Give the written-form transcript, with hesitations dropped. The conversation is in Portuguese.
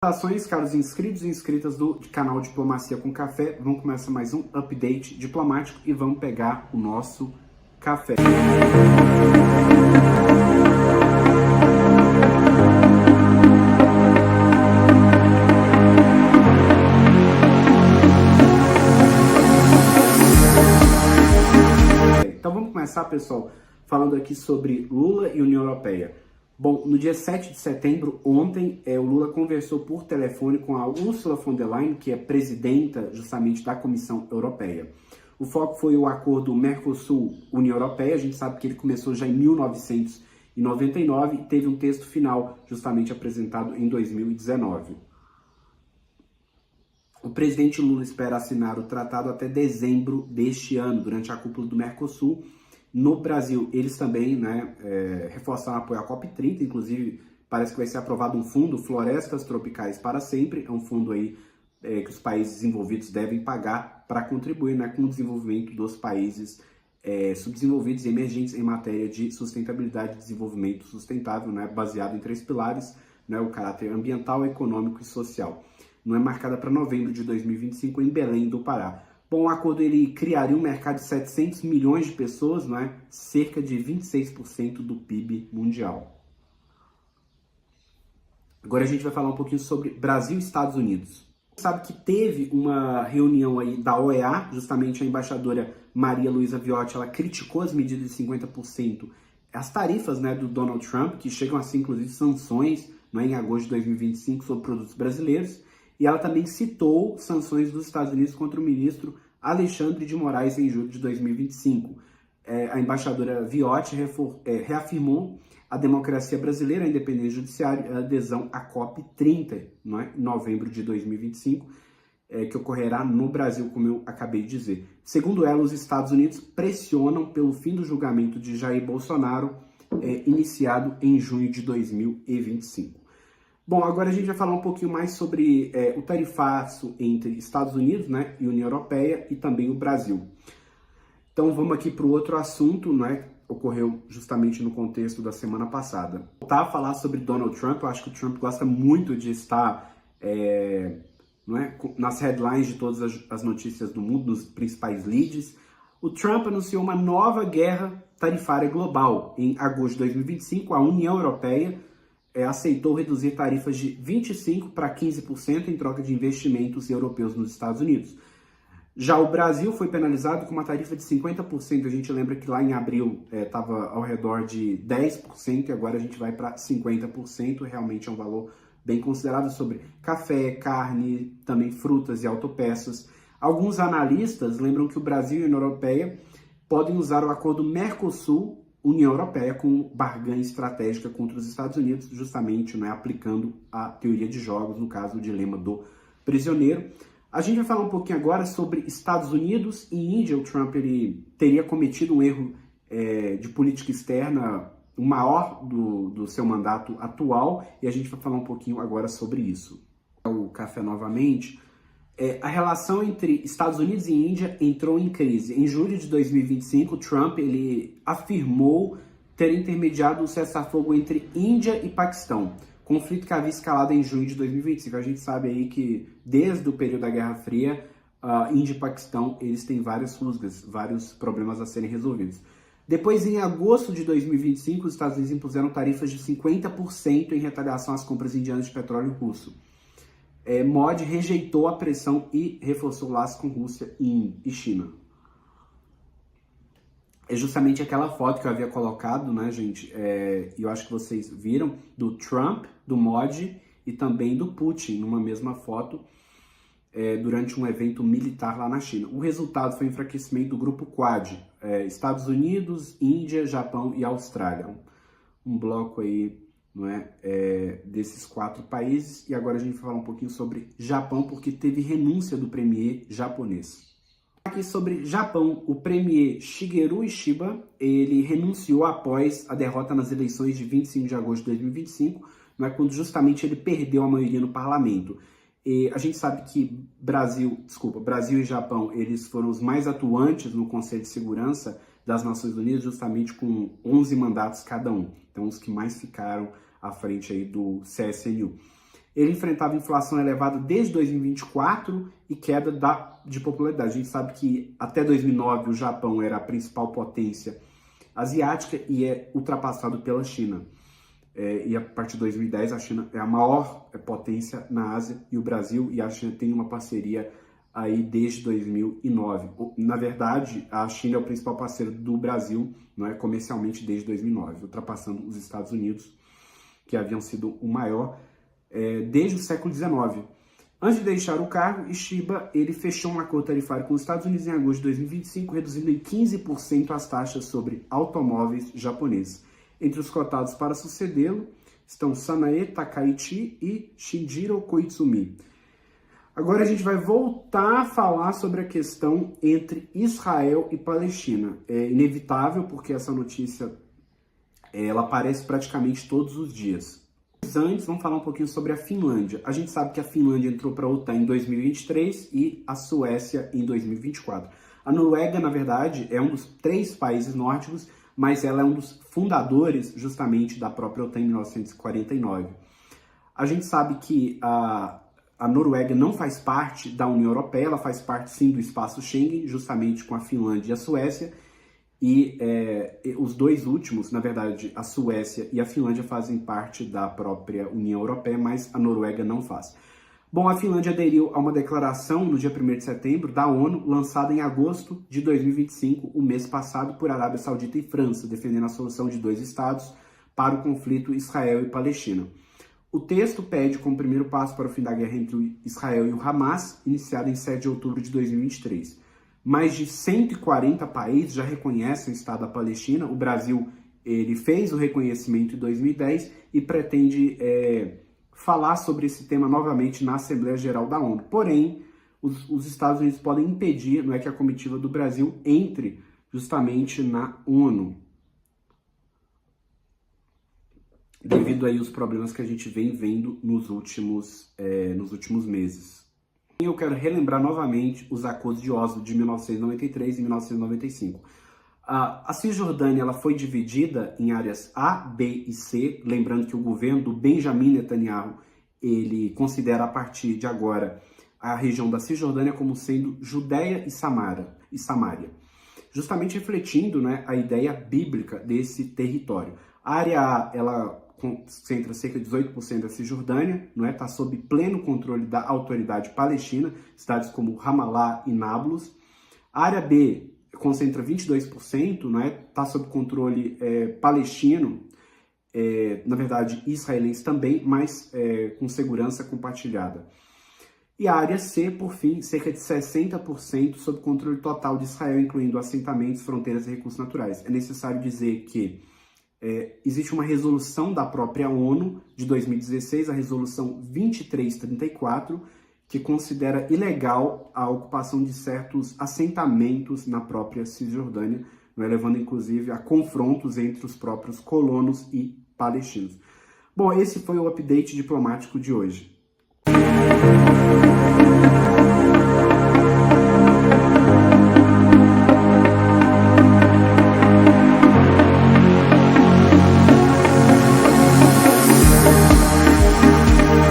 Saudações, caros inscritos e inscritas do canal Diplomacia com Café. Vamos começar mais um update diplomático e vamos pegar o nosso café. Então vamos começar, pessoal, falando aqui sobre Lula e União Europeia. Bom, no dia 7 de setembro, ontem, o Lula conversou por telefone com a Ursula von der Leyen, que é presidenta justamente da Comissão Europeia. O foco foi o acordo Mercosul-União Europeia. A gente sabe que ele começou já em 1999 e teve um texto final justamente apresentado em 2019. O presidente Lula espera assinar o tratado até dezembro deste ano, durante a cúpula do Mercosul. No Brasil, eles também reforçaram apoio à COP30, inclusive parece que vai ser aprovado um fundo Florestas Tropicais para Sempre, é um fundo aí que os países desenvolvidos devem pagar para contribuir com o desenvolvimento dos países subdesenvolvidos e emergentes em matéria de sustentabilidade e desenvolvimento sustentável, baseado em 3 pilares, o caráter ambiental, econômico e social. Não é marcada para novembro de 2025 em Belém do Pará. Bom, o acordo ele criaria um mercado de 700 milhões de pessoas, cerca de 26% do PIB mundial. Agora a gente vai falar um pouquinho sobre Brasil e Estados Unidos. Você sabe que teve uma reunião aí da OEA, justamente a embaixadora Maria Luísa Viotti, ela criticou as medidas de 50%, as tarifas do Donald Trump, que chegam a ser inclusive sanções em agosto de 2025 sobre produtos brasileiros. E ela também citou sanções dos Estados Unidos contra o ministro Alexandre de Moraes em julho de 2025. A embaixadora Viotti reafirmou a democracia brasileira, a independência judiciária e a adesão à COP30, em novembro de 2025, que ocorrerá no Brasil, como eu acabei de dizer. Segundo ela, os Estados Unidos pressionam pelo fim do julgamento de Jair Bolsonaro, iniciado em junho de 2025. Bom, agora a gente vai falar um pouquinho mais sobre o tarifaço entre Estados Unidos e União Europeia e também o Brasil. Então vamos aqui para o outro assunto, ocorreu justamente no contexto da semana passada. Voltar a falar sobre Donald Trump, eu acho que o Trump gosta muito de estar nas headlines de todas as notícias do mundo, nos principais leads. O Trump anunciou uma nova guerra tarifária global. Em agosto de 2025, a União Europeia aceitou reduzir tarifas de 25% para 15% em troca de investimentos europeus nos Estados Unidos. Já o Brasil foi penalizado com uma tarifa de 50%. A gente lembra que lá em abril estava ao redor de 10% e agora a gente vai para 50%. Realmente é um valor bem considerável sobre café, carne, também frutas e autopeças. Alguns analistas lembram que o Brasil e a União Europeia podem usar o acordo Mercosul União Europeia com barganha estratégica contra os Estados Unidos, justamente aplicando a teoria de jogos, no caso o dilema do prisioneiro. A gente vai falar um pouquinho agora sobre Estados Unidos e Índia. O Trump ele teria cometido um erro de política externa, o maior do seu mandato atual, e a gente vai falar um pouquinho agora sobre isso. O café novamente. A relação entre Estados Unidos e Índia entrou em crise. Em julho de 2025, Trump ele afirmou ter intermediado o cessar-fogo entre Índia e Paquistão, conflito que havia escalado em junho de 2025. A gente sabe aí que desde o período da Guerra Fria, Índia e Paquistão eles têm várias rusgas, vários problemas a serem resolvidos. Depois, em agosto de 2025, os Estados Unidos impuseram tarifas de 50% em retaliação às compras indianas de petróleo russo. Modi rejeitou a pressão e reforçou laços com Rússia e China. É justamente aquela foto que eu havia colocado, gente? E eu acho que vocês viram, do Trump, do Modi e também do Putin, numa mesma foto, durante um evento militar lá na China. O resultado foi o enfraquecimento do grupo Quad, Estados Unidos, Índia, Japão e Austrália. Um bloco aí desses 4 países. E agora a gente vai falar um pouquinho sobre Japão, porque teve renúncia do premier japonês. Aqui sobre Japão, o premier Shigeru Ishiba, ele renunciou após a derrota nas eleições de 25 de agosto de 2025, quando justamente ele perdeu a maioria no parlamento. E a gente sabe que Brasil e Japão, eles foram os mais atuantes no Conselho de Segurança das Nações Unidas, justamente com 11 mandatos cada um. Então, os que mais ficaram à frente aí do CSNU. Ele enfrentava inflação elevada desde 2024 e queda de popularidade. A gente sabe que até 2009 o Japão era a principal potência asiática e é ultrapassado pela China. E a partir de 2010 a China é a maior potência na Ásia e o Brasil e a China tem uma parceria aí desde 2009. Na verdade, a China é o principal parceiro do Brasil, não é, comercialmente desde 2009, ultrapassando os Estados Unidos, que haviam sido o maior desde o século XIX. Antes de deixar o cargo, Ishiba ele fechou um acordo tarifário com os Estados Unidos em agosto de 2025, reduzindo em 15% as taxas sobre automóveis japoneses. Entre os cotados para sucedê-lo estão Sanae Takaichi e Shinjiro Koizumi. Agora a gente vai voltar a falar sobre a questão entre Israel e Palestina. É inevitável porque essa notícia ela aparece praticamente todos os dias. Mas antes, vamos falar um pouquinho sobre a Finlândia. A gente sabe que a Finlândia entrou para a OTAN em 2023 e a Suécia em 2024. A Noruega, na verdade, é um dos 3 países nórdicos, mas ela é um dos fundadores justamente da própria OTAN em 1949. A gente sabe que a Noruega não faz parte da União Europeia, ela faz parte sim do espaço Schengen, justamente com a Finlândia e a Suécia, e os dois últimos, na verdade, a Suécia e a Finlândia fazem parte da própria União Europeia, mas a Noruega não faz. Bom, a Finlândia aderiu a uma declaração no dia 1º de setembro da ONU, lançada em agosto de 2025, o mês passado, por Arábia Saudita e França, defendendo a solução de 2 estados para o conflito Israel e Palestina. O texto pede como primeiro passo para o fim da guerra entre Israel e o Hamas, iniciada em 7 de outubro de 2023. Mais de 140 países já reconhecem o Estado da Palestina. O Brasil ele fez o reconhecimento em 2010 e pretende falar sobre esse tema novamente na Assembleia Geral da ONU. Porém, os Estados Unidos podem impedir que a comitiva do Brasil entre justamente na ONU, devido aí aos problemas que a gente vem vendo nos últimos meses. Eu quero relembrar novamente os acordos de Oslo de 1993 e 1995. A Cisjordânia ela foi dividida em áreas A, B e C, lembrando que o governo do Benjamin Netanyahu ele considera a partir de agora a região da Cisjordânia como sendo Judéia e Samária, justamente refletindo a ideia bíblica desse território. A área A ela concentra cerca de 18% da Cisjordânia, está sob pleno controle da autoridade palestina, cidades como Ramallah e Nablus. A área B concentra 22%, está sob controle palestino, na verdade israelense também, mas com segurança compartilhada. E a área C, por fim, cerca de 60% sob controle total de Israel, incluindo assentamentos, fronteiras e recursos naturais. É necessário dizer que existe uma resolução da própria ONU de 2016, a resolução 2334, que considera ilegal a ocupação de certos assentamentos na própria Cisjordânia, levando inclusive a confrontos entre os próprios colonos e palestinos. Bom, esse foi o update diplomático de hoje.